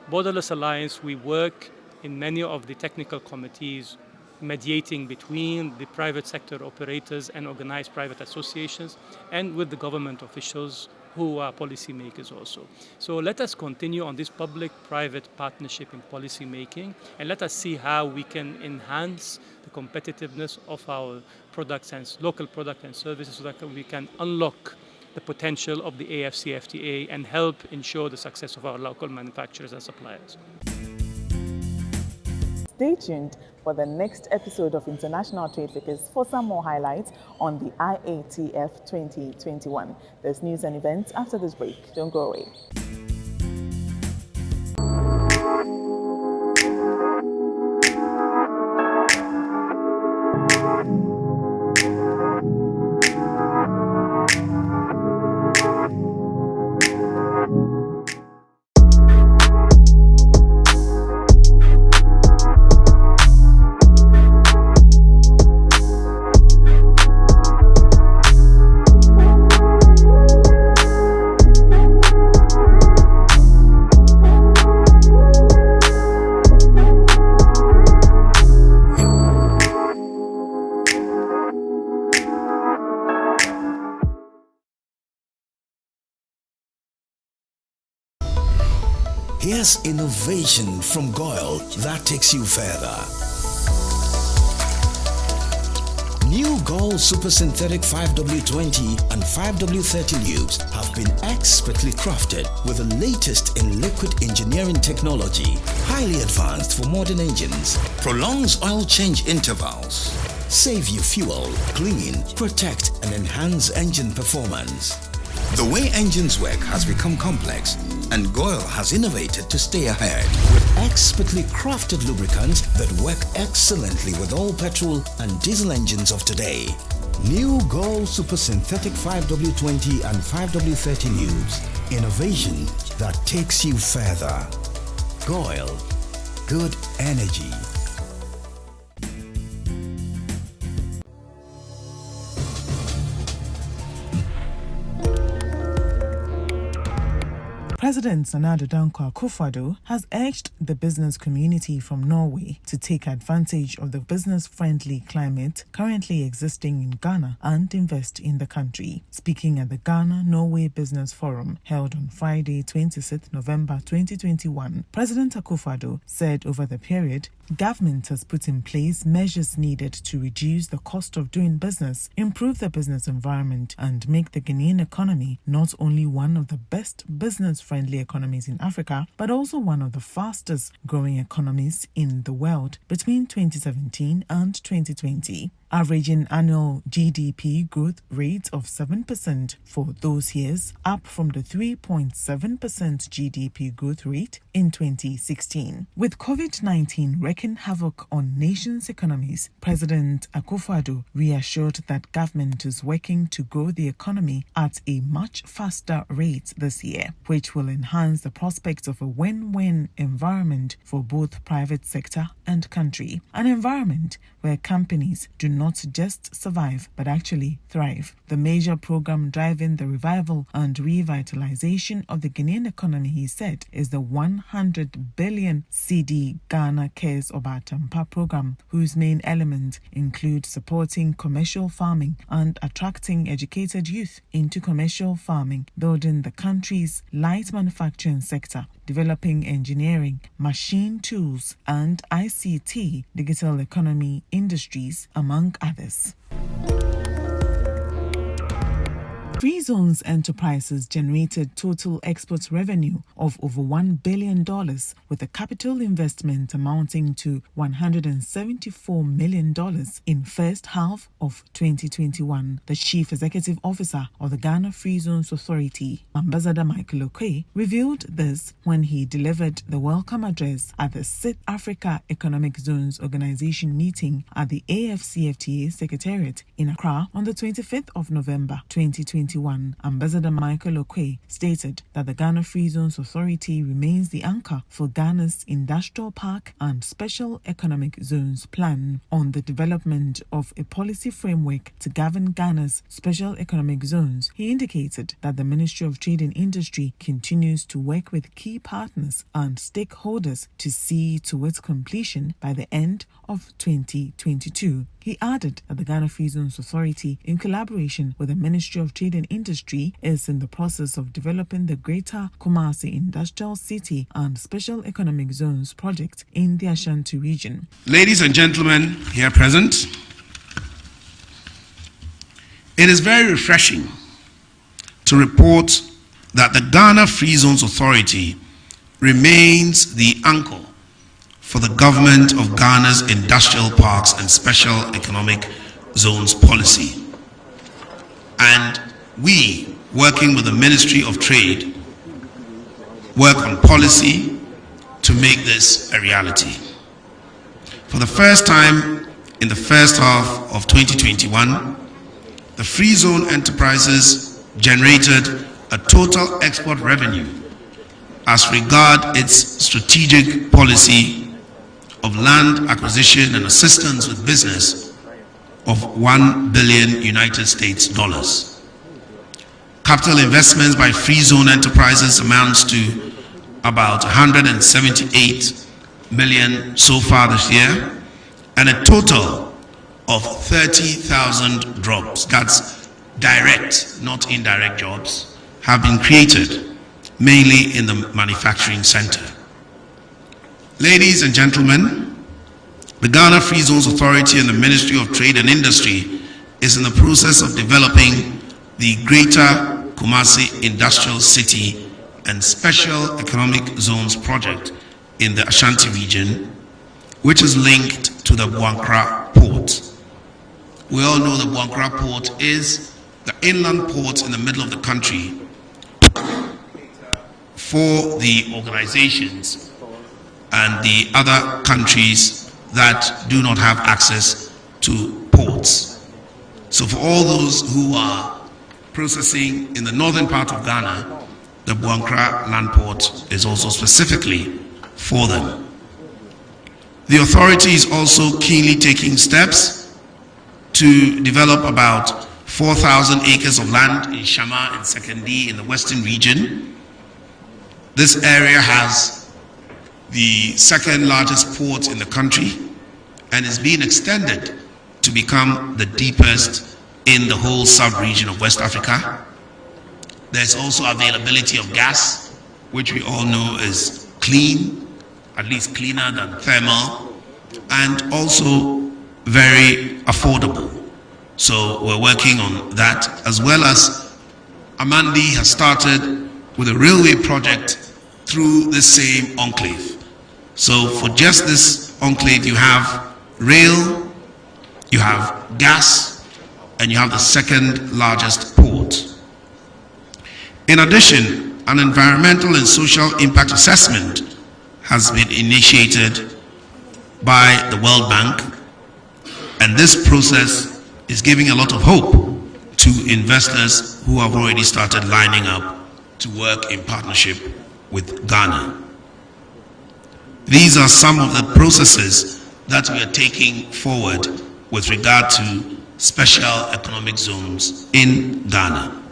Borderless Alliance, we work in many of the technical committees mediating between the private sector operators and organized private associations and with the government officials who are policy makers also. So let us continue on this public-private partnership in policy making, and let us see how we can enhance the competitiveness of our products and local products and services so that we can unlock the potential of the AFCFTA and help ensure the success of our local manufacturers and suppliers. Stay tuned for the next episode of International Trade Figures for some more highlights on the IATF 2021. There's news and events after this break. Don't go away. Here's innovation from Goyle that takes you further. New Goyle Super Synthetic 5W20 and 5W30 lubes have been expertly crafted with the latest in liquid engineering technology, highly advanced for modern engines, prolongs oil change intervals, save you fuel, clean, protect and enhance engine performance. The way engines work has become complex, and Goyle has innovated to stay ahead with expertly crafted lubricants that work excellently with all petrol and diesel engines of today. New Goyle Super Synthetic 5W20 and 5W30 lubes. Innovation that takes you further. Goyle. Good energy. President Nana Addo Dankwa Akufo-Addo has urged the business community from Norway to take advantage of the business-friendly climate currently existing in Ghana and invest in the country. Speaking at the Ghana-Norway Business Forum held on Friday, 26 November 2021, President Akufo-Addo said over the period, government has put in place measures needed to reduce the cost of doing business, improve the business environment, and make the Ghanaian economy not only one of the best business-friendly climate-friendly economies in Africa, but also one of the fastest growing economies in the world between 2017 and 2020, averaging annual GDP growth rate of 7% for those years, up from the 3.7% GDP growth rate in 2016. With COVID-19 wreaking havoc on nations' economies, President Akufo-Addo reassured that government is working to grow the economy at a much faster rate this year, which will enhance the prospects of a win-win environment for both private sector and country, an environment where companies do not just survive but actually thrive. The major program driving the revival and revitalization of the Ghanaian economy, he said, is the 100 billion cedi Ghana Cares Obatampa program, whose main elements include supporting commercial farming and attracting educated youth into commercial farming, building the country's light manufacturing sector, developing engineering, machine tools, and ICT, digital economy industries, among others. Free Zones Enterprises generated total export revenue of over $1 billion, with a capital investment amounting to $174 million in first half of 2021. The Chief Executive Officer of the Ghana Free Zones Authority, Ambassador Michael Oquay, revealed this when he delivered the welcome address at the 6th Africa Economic Zones Organization meeting at the AFCFTA Secretariat in Accra on the 25th of November 2021. Ambassador Michael Oquay stated that the Ghana Free Zones Authority remains the anchor for Ghana's Industrial Park and Special Economic Zones plan on the development of a policy framework to govern Ghana's Special Economic Zones. He indicated that the Ministry of Trade and Industry continues to work with key partners and stakeholders to see to its completion by the end of 2022. He added that the Ghana Free Zones Authority, in collaboration with the Ministry of Trade and Industry, is in the process of developing the Greater Kumasi Industrial City and Special Economic Zones project in the Ashanti region. Ladies and gentlemen here present, it is very refreshing to report that the Ghana Free Zones Authority remains the anchor for the government of Ghana's industrial parks and special economic zones policy. And we, working with the Ministry of Trade, work on policy to make this a reality. For the first time in the first half of 2021, the Free Zone Enterprises generated a total export revenue as regard its strategic policy of land acquisition and assistance with business of $1 billion United States dollars. Capital investments by Free Zone Enterprises amounts to about 178 million so far this year, and a total of 30,000 jobs, that's direct, not indirect jobs, have been created, mainly in the manufacturing sector. Ladies and gentlemen, the Ghana Free Zones Authority and the Ministry of Trade and Industry is in the process of developing the Greater Kumasi Industrial City and Special Economic Zones project in the Ashanti region, which is linked to the Buankra port. We all know the Buankra port is the inland port in the middle of the country for the organizations and the other countries that do not have access to ports. So for all those who are processing in the northern part of Ghana, the Buankra land port is also specifically for them. The authority is also keenly taking steps to develop about 4,000 acres of land in Shama and Sekondi in the western region. This area has the second largest port in the country and is being extended to become the deepest in the whole sub-region of West Africa. There's also availability of gas, which we all know is clean, at least cleaner than thermal, and also very affordable. So we're working on that, as well as Amandi has started with a railway project through the same enclave. So for just this enclave, you have rail, you have gas, and you have the second largest port. In addition, an environmental and social impact assessment has been initiated by the World Bank, and this process is giving a lot of hope to investors who have already started lining up to work in partnership with Ghana. These are some of the processes that we are taking forward with regard to special economic zones in Ghana.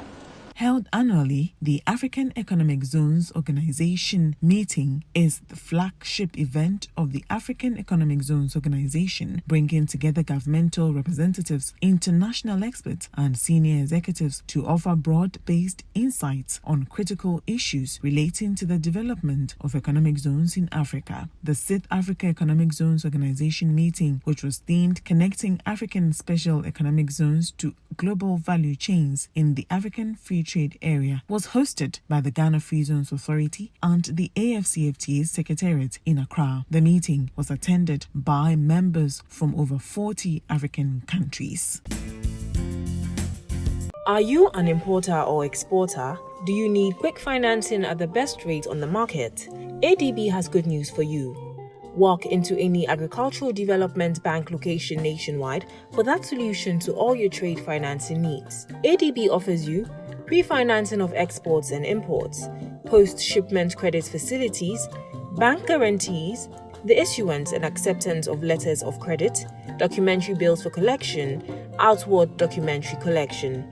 Held annually, the African Economic Zones Organization meeting is the flagship event of the African Economic Zones Organization, bringing together governmental representatives, international experts, and senior executives to offer broad-based insights on critical issues relating to the development of economic zones in Africa. The 6th Africa Economic Zones Organization meeting, which was themed Connecting African Special Economic Zones to Global Value Chains in the African Free Trade Area, was hosted by the Ghana Free Zones Authority and the AFCFTA's Secretariat in Accra. The meeting was attended by members from over 40 African countries. Are you an importer or exporter? Do you need quick financing at the best rate on the market? ADB has good news for you. Walk into any agricultural development bank location nationwide for that solution to all your trade financing needs. ADB offers you pre-financing of exports and imports, post-shipment credit facilities, bank guarantees, the issuance and acceptance of letters of credit, documentary bills for collection, outward documentary collection.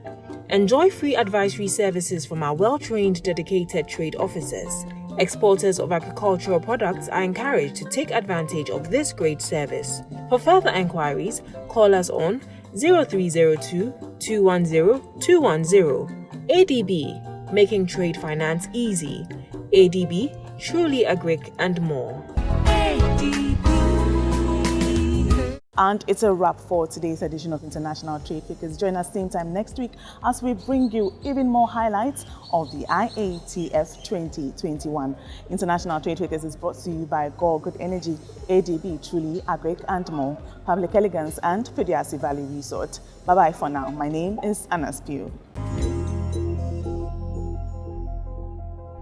Enjoy free advisory services from our well-trained, dedicated trade officers. Exporters of agricultural products are encouraged to take advantage of this great service. For further enquiries, call us on 0302 210 210. ADB, making trade finance easy. ADB, truly agric and more. And it's a wrap for today's edition of International Trade Figures. Join us same time next week as we bring you even more highlights of the IATF 2021. International Trade Figures is brought to you by Good Energy, ADB, Truly Agric and More, Public Elegance and Pediasi Valley Resort. Bye-bye for now. My name is Anna Spew.